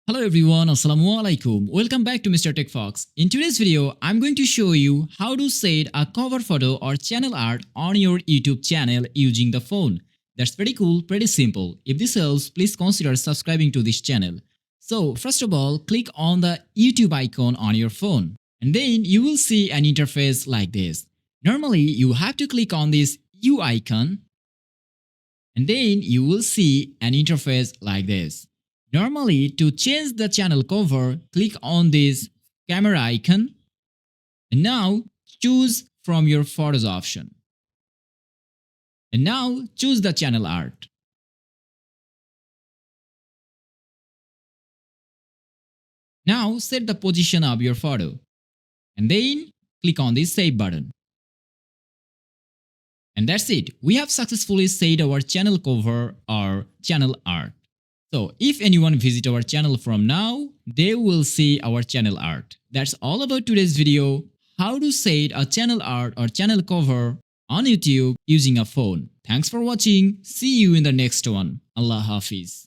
Hello everyone, Assalamualaikum. Welcome back to Mr. TECHFOX. In today's video, I'm going to show you how to set a cover photo or channel art on your YouTube channel using the phone. That's pretty cool, pretty simple. If this helps, please consider subscribing to this channel. So first of all, click on the YouTube icon on your phone. And then you will see an interface like this. Normally, you have to click on this U icon. And then you will see an interface like this. Normally, to change the channel cover, click on this camera icon and now choose from your photos option. And now choose the channel art. Now set the position of your photo and then click on this save button. And that's it. We have successfully set our channel cover or channel art. So if anyone visit our channel from now, they will see our channel art. That's all about today's video, how to set a channel art or channel cover on YouTube using a phone. Thanks for watching. See you in the next one. Allah Hafiz.